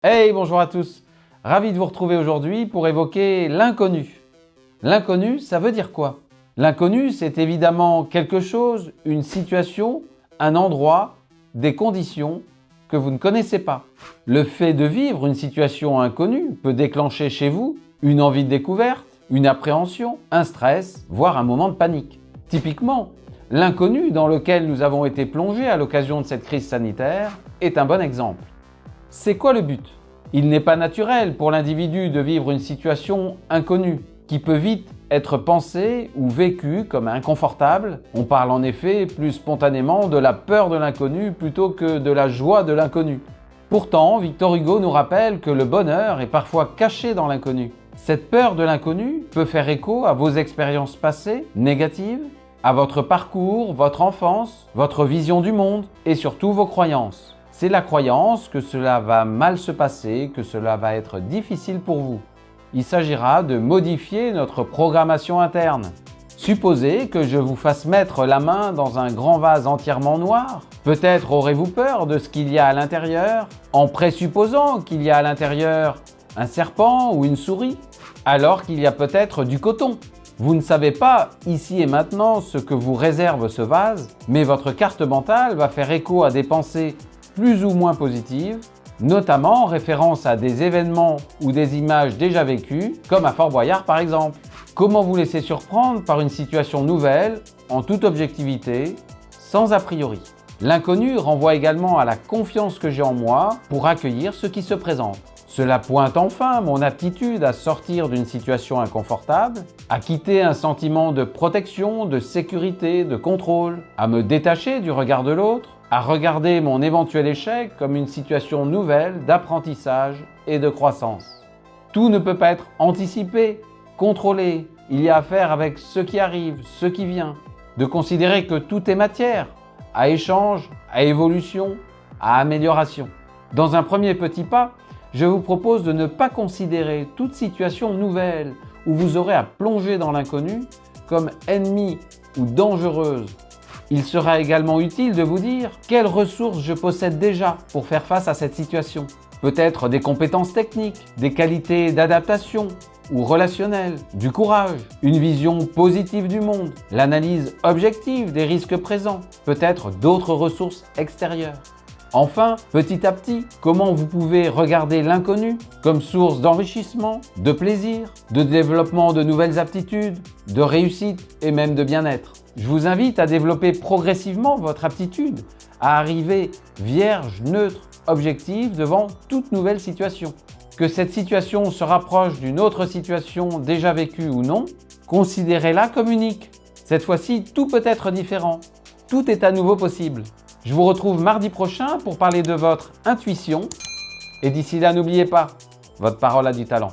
Hey, bonjour à tous. Ravi de vous retrouver aujourd'hui pour évoquer l'inconnu. L'inconnu, ça veut dire quoi? L'inconnu, c'est évidemment quelque chose, une situation, un endroit, des conditions que vous ne connaissez pas. Le fait de vivre une situation inconnue peut déclencher chez vous une envie de découverte, une appréhension, un stress, voire un moment de panique. Typiquement, l'inconnu dans lequel nous avons été plongés à l'occasion de cette crise sanitaire est un bon exemple. C'est quoi le but? Il n'est pas naturel pour l'individu de vivre une situation inconnue, qui peut vite être pensée ou vécue comme inconfortable. On parle en effet plus spontanément de la peur de l'inconnu plutôt que de la joie de l'inconnu. Pourtant, Victor Hugo nous rappelle que le bonheur est parfois caché dans l'inconnu. Cette peur de l'inconnu peut faire écho à vos expériences passées, négatives, à votre parcours, votre enfance, votre vision du monde et surtout vos croyances. C'est la croyance que cela va mal se passer, que cela va être difficile pour vous. Il s'agira de modifier notre programmation interne. Supposez que je vous fasse mettre la main dans un grand vase entièrement noir. Peut-être aurez-vous peur de ce qu'il y a à l'intérieur, en présupposant qu'il y a à l'intérieur un serpent ou une souris, alors qu'il y a peut-être du coton. Vous ne savez pas, ici et maintenant, ce que vous réserve ce vase, mais votre carte mentale va faire écho à des pensées plus ou moins positives, notamment en référence à des événements ou des images déjà vécues, comme à Fort Boyard par exemple. Comment vous laisser surprendre par une situation nouvelle, en toute objectivité, sans a priori. L'inconnu renvoie également à la confiance que j'ai en moi pour accueillir ce qui se présente. Cela pointe enfin mon aptitude à sortir d'une situation inconfortable, à quitter un sentiment de protection, de sécurité, de contrôle, à me détacher du regard de l'autre, à regarder mon éventuel échec comme une situation nouvelle d'apprentissage et de croissance. Tout ne peut pas être anticipé, contrôlé. Il y a affaire avec ce qui arrive, ce qui vient. De considérer que tout est matière, à échange, à évolution, à amélioration. Dans un premier petit pas, je vous propose de ne pas considérer toute situation nouvelle où vous aurez à plonger dans l'inconnu comme ennemie ou dangereuse. Il sera également utile de vous dire quelles ressources je possède déjà pour faire face à cette situation. Peut-être des compétences techniques, des qualités d'adaptation ou relationnelles, du courage, une vision positive du monde, l'analyse objective des risques présents, peut-être d'autres ressources extérieures. Enfin, petit à petit, comment vous pouvez regarder l'inconnu comme source d'enrichissement, de plaisir, de développement de nouvelles aptitudes, de réussite et même de bien-être. Je vous invite à développer progressivement votre aptitude à arriver vierge, neutre, objective devant toute nouvelle situation. Que cette situation se rapproche d'une autre situation déjà vécue ou non, considérez-la comme unique. Cette fois-ci, tout peut être différent. Tout est à nouveau possible. Je vous retrouve mardi prochain pour parler de votre intuition. Et d'ici là, n'oubliez pas, votre parole a du talent.